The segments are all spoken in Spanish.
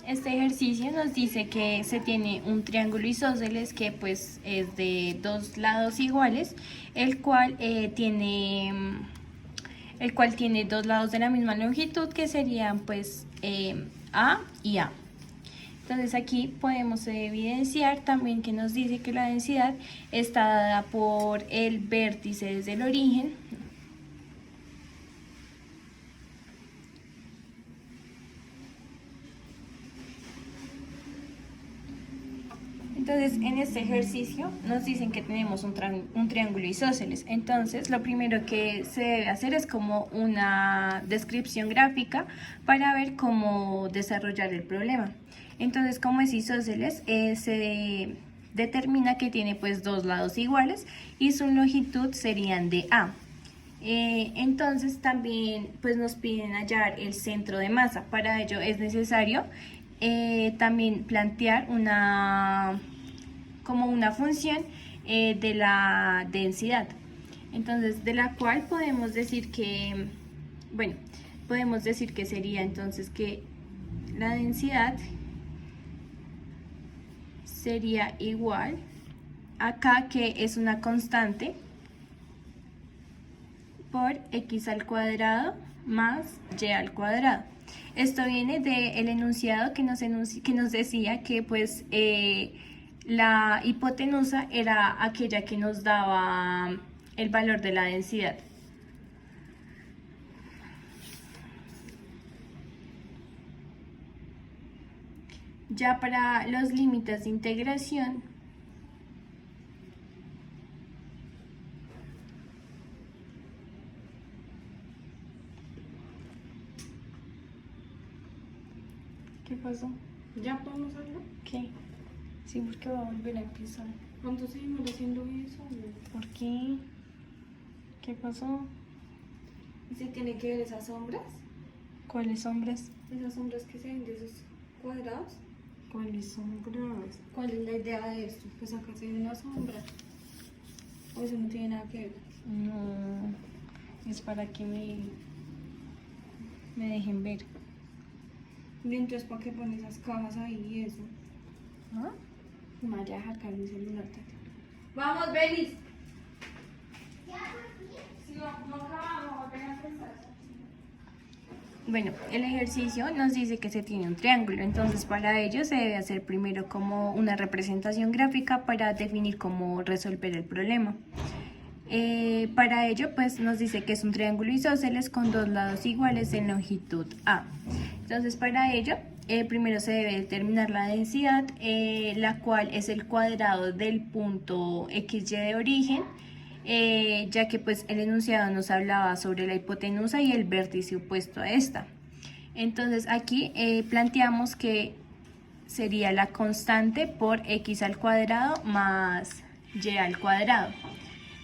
Este ejercicio nos dice que se tiene un triángulo isósceles que pues es de dos lados iguales, el cual tiene dos lados de la misma longitud que serían pues A y A. Entonces aquí podemos evidenciar también que nos dice que la densidad está dada por el vértice desde el origen. Entonces, en este ejercicio nos dicen que tenemos un triángulo isósceles. Entonces, lo primero que se debe hacer es como una descripción gráfica para ver cómo desarrollar el problema. Entonces, como es isósceles, se determina que tiene pues dos lados iguales y su longitud serían de A. Entonces también pues nos piden hallar el centro de masa. Para ello es necesario también plantear como una función de la densidad. Entonces, de la cual podemos decir que, bueno, podemos decir que sería entonces que la densidad sería igual acá, que es una constante, por x al cuadrado más y al cuadrado. Esto viene del enunciado que nos decía que pues la hipotenusa era aquella que nos daba el valor de la densidad. Ya para los límites de integración, ¿qué pasó? ¿Ya podemos hacerlo? ¿Qué? Sí, porque va a volver a empezar. ¿Cuánto seguimos haciendo eso? ¿Por qué? ¿Qué pasó? ¿Y se tiene que ver esas sombras? ¿Cuáles sombras? Esas sombras que se ven de esos cuadrados. ¿Cuáles sombras? ¿Cuál es la idea de esto? Pues acá se ve una sombra. O eso no tiene nada que ver. No, es para que me dejen ver. Y entonces, ¿para qué pones esas cajas ahí y eso? ¿Ah? Me vaya a sacar mi celular, Tati. ¡Vamos, Belis! Si no acabamos, apenas pensar. Bueno, el ejercicio nos dice que se tiene un triángulo, entonces para ello se debe hacer primero como una representación gráfica para definir cómo resolver el problema. Para ello pues nos dice que es un triángulo isósceles con dos lados iguales en longitud A. Entonces para ello primero se debe determinar la densidad, la cual es el cuadrado del punto XY de origen, ya que pues el enunciado nos hablaba sobre la hipotenusa y el vértice opuesto a esta. Entonces aquí planteamos que sería la constante por x al cuadrado más y al cuadrado.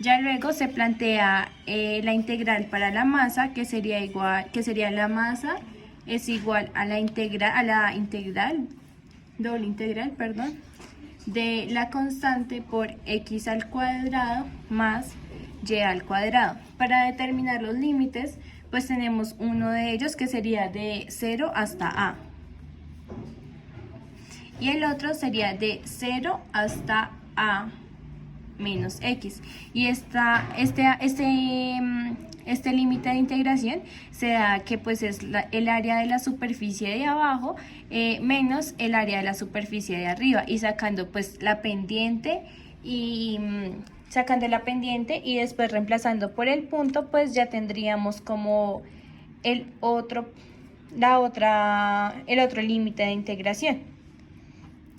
Ya luego se plantea la integral para la masa, que sería la masa es igual a la doble integral, perdón, de la constante por x al cuadrado más y al cuadrado. Para determinar los límites, pues tenemos uno de ellos que sería de 0 hasta a. Y el otro sería de 0 hasta a menos x. Y este límite de integración se da que pues es el área de la superficie de abajo menos el área de la superficie de arriba, y sacando pues la pendiente y después reemplazando por el punto, pues ya tendríamos como el otro límite de integración.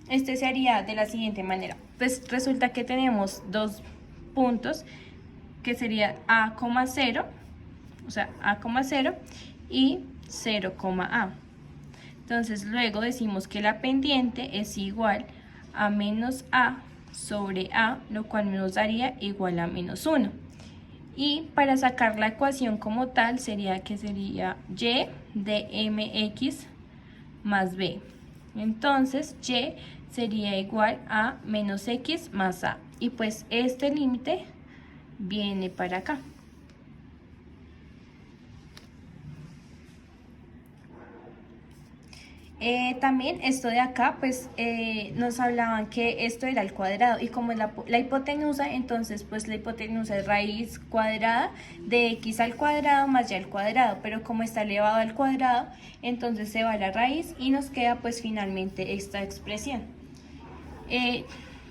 Este se haría de la siguiente manera. Pues resulta que tenemos dos puntos que sería A,0, o sea, A,0 y 0,A. Entonces luego decimos que la pendiente es igual a menos A sobre A, lo cual nos daría igual a menos 1. Y para sacar la ecuación como tal sería y de mx más b. Entonces y sería igual a menos x más a, y pues este límite viene para acá. También esto de acá, pues nos hablaban que esto era el cuadrado y como es la hipotenusa, entonces pues la hipotenusa es raíz cuadrada de x al cuadrado más y al cuadrado, pero como está elevado al cuadrado, entonces se va a la raíz y nos queda pues finalmente esta expresión.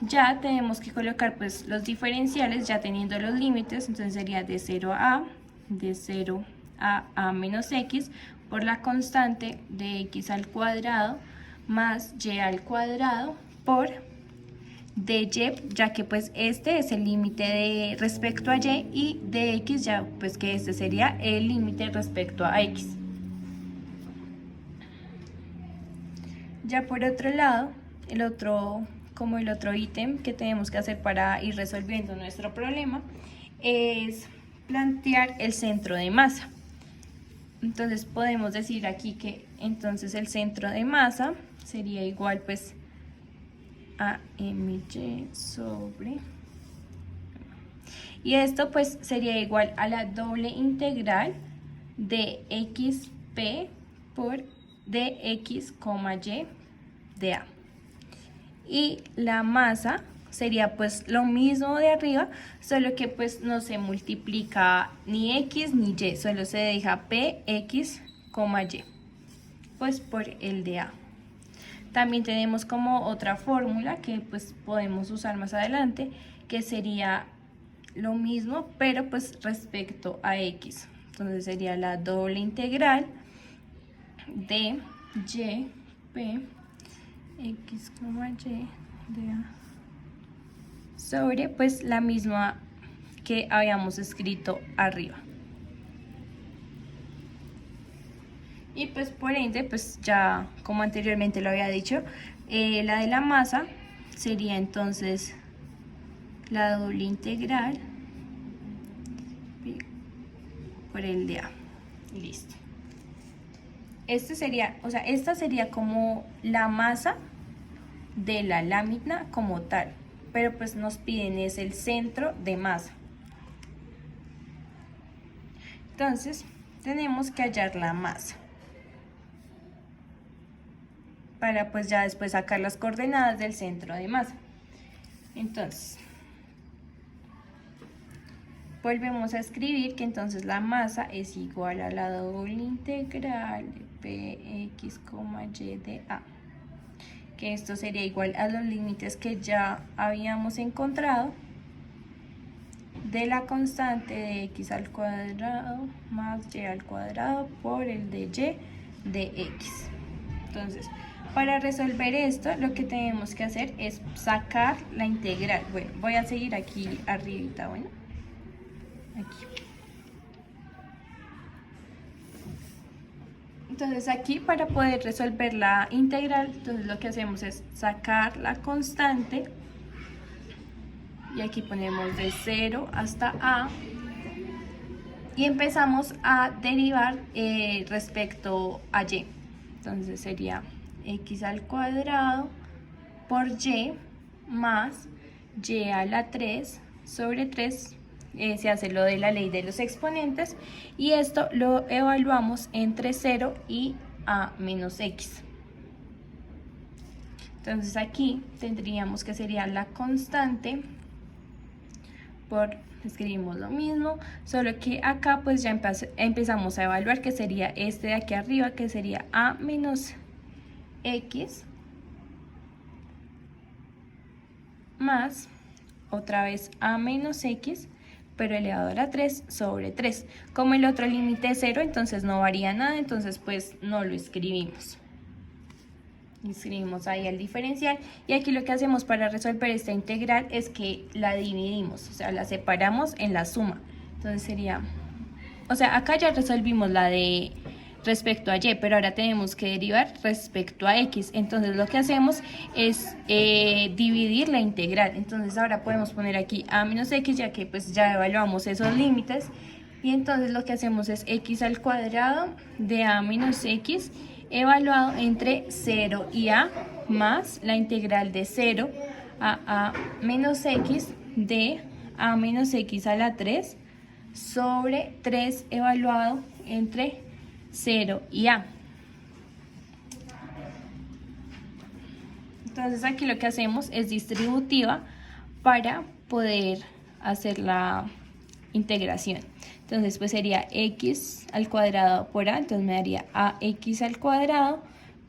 Ya tenemos que colocar pues los diferenciales ya teniendo los límites, entonces sería de 0 a a, de 0 a menos x, por la constante de x al cuadrado más y al cuadrado por de y, ya que pues este es el límite de respecto a y de x ya pues que este sería el límite respecto a x. Ya por otro lado, el otro ítem que tenemos que hacer para ir resolviendo nuestro problema es plantear el centro de masa. Entonces podemos decir aquí que entonces el centro de masa sería igual pues a my sobre, y esto pues sería igual a la doble integral de xp por dx, y de a. Y la masa sería pues lo mismo de arriba, solo que pues no se multiplica ni x ni y, solo se deja px, y, pues por el de a. También tenemos como otra fórmula que pues podemos usar más adelante, que sería lo mismo, pero pues respecto a x. Entonces sería la doble integral de y p x, y de a sobre pues la misma que habíamos escrito arriba. Y pues por ende, pues ya como anteriormente lo había dicho, la de la masa sería entonces la doble integral por el de a. Listo. Esta sería como la masa de la lámina como tal, pero pues nos piden es el centro de masa. Entonces tenemos que hallar la masa para pues ya después sacar las coordenadas del centro de masa. Entonces volvemos a escribir que entonces la masa es igual a la doble integral de px, y de a, que esto sería igual a los límites que ya habíamos encontrado de la constante de x al cuadrado más y al cuadrado por el de y de x. Entonces, para resolver esto, lo que tenemos que hacer es sacar la integral. Bueno, voy a seguir aquí arribita, bueno, aquí. Entonces aquí para poder resolver la integral, entonces lo que hacemos es sacar la constante y aquí ponemos de 0 hasta a y empezamos a derivar respecto a y. Entonces sería x al cuadrado por y más y a la 3 sobre 3. Se hace lo de la ley de los exponentes y esto lo evaluamos entre 0 y a menos x. Entonces aquí tendríamos que sería la constante por, escribimos lo mismo, solo que acá pues ya empezamos a evaluar que sería este de aquí arriba, que sería a menos x más otra vez a menos x, pero elevado a la 3 sobre 3. Como el otro límite es 0, entonces no varía nada, entonces pues no lo escribimos. Escribimos ahí el diferencial y aquí lo que hacemos para resolver esta integral es que la dividimos, o sea, la separamos en la suma. Entonces sería, o sea, acá ya resolvimos la de respecto a y, pero ahora tenemos que derivar respecto a x. Entonces lo que hacemos es dividir la integral. Entonces ahora podemos poner aquí a menos x, ya que pues ya evaluamos esos límites. Y entonces lo que hacemos es x al cuadrado de a menos x evaluado entre 0 y a más la integral de 0 a menos x de a menos x a la 3 sobre 3 evaluado entre 0 y a. Entonces aquí lo que hacemos es distributiva para poder hacer la integración. Entonces pues sería x al cuadrado por a, entonces me daría ax al cuadrado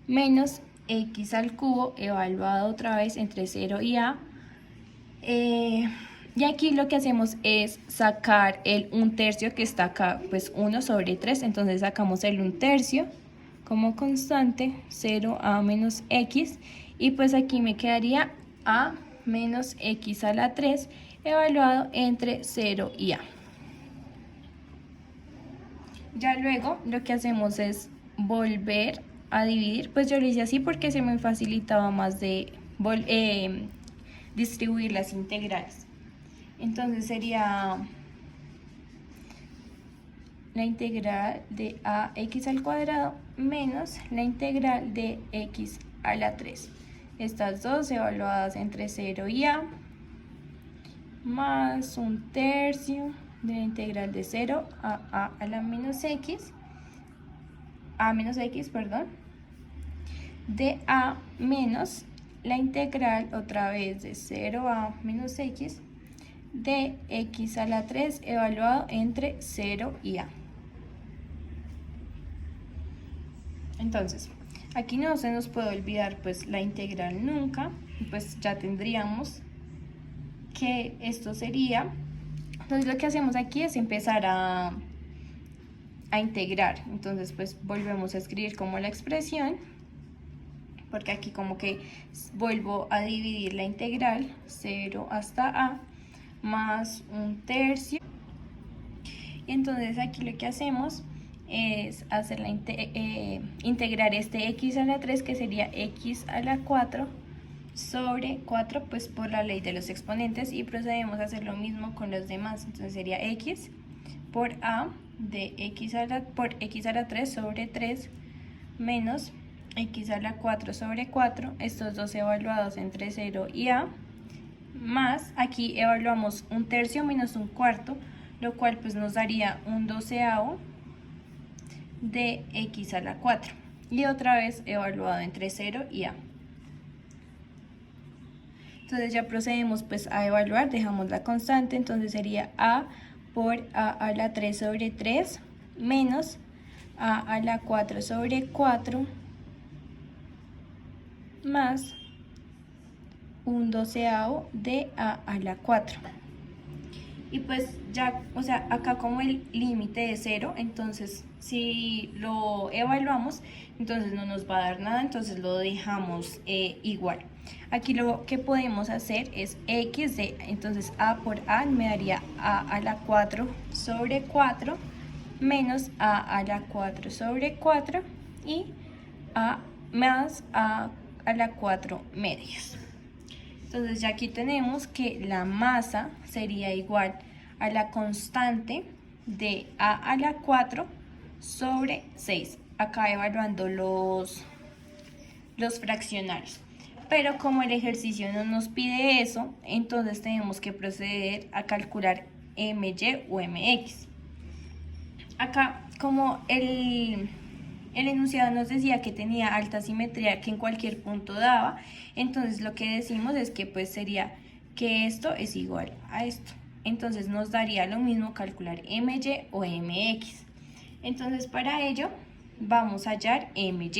menos x al cubo evaluado otra vez entre 0 y a. Y aquí lo que hacemos es sacar el 1/3 que está acá, pues 1 sobre 3, entonces sacamos el 1/3 como constante, 0a menos x, y pues aquí me quedaría a menos x a la 3 evaluado entre 0 y a. Ya luego lo que hacemos es volver a dividir, pues yo lo hice así porque se me facilitaba más de distribuir las integrales. Entonces sería la integral de ax al cuadrado menos la integral de x a la 3. Estas dos evaluadas entre 0 y a, más 1/3 de la integral de 0 a la menos x, perdón, de a menos la integral otra vez de 0 a menos x de x a la 3 evaluado entre 0 y a. Entonces, aquí no se nos puede olvidar pues la integral nunca, pues ya tendríamos que esto sería, entonces lo que hacemos aquí es empezar a integrar, entonces pues volvemos a escribir como la expresión, porque aquí como que vuelvo a dividir la integral 0 hasta a más 1/3, y entonces aquí lo que hacemos es hacer integrar este x a la 3, que sería x a la 4 sobre 4, pues por la ley de los exponentes, y procedemos a hacer lo mismo con los demás. Entonces sería x por a de x a la 3 sobre 3 menos x a la 4 sobre 4, estos dos evaluados entre 0 y a, más aquí evaluamos 1/3 menos 1/4, lo cual pues nos daría 1/12 de x a la 4, y otra vez evaluado entre 0 y a. Entonces ya procedemos pues a evaluar, dejamos la constante, entonces sería a por a la 3 sobre 3 menos a la 4 sobre 4 más 1/12 de a la 4. Y pues ya, o sea, acá como el límite es 0, entonces si lo evaluamos, entonces no nos va a dar nada, entonces lo dejamos igual. Aquí lo que podemos hacer es x de, entonces a por a me daría a la 4 sobre 4 menos a la 4 sobre 4 y a más a la 4 medios. Entonces ya aquí tenemos que la masa sería igual a la constante de a la 4 sobre 6. Acá evaluando los fraccionarios. Pero como el ejercicio no nos pide eso, entonces tenemos que proceder a calcular my o mx. Acá como el enunciado nos decía que tenía alta simetría, que en cualquier punto daba, entonces lo que decimos es que pues sería que esto es igual a esto. Entonces nos daría lo mismo calcular my o mx. Entonces para ello vamos a hallar my.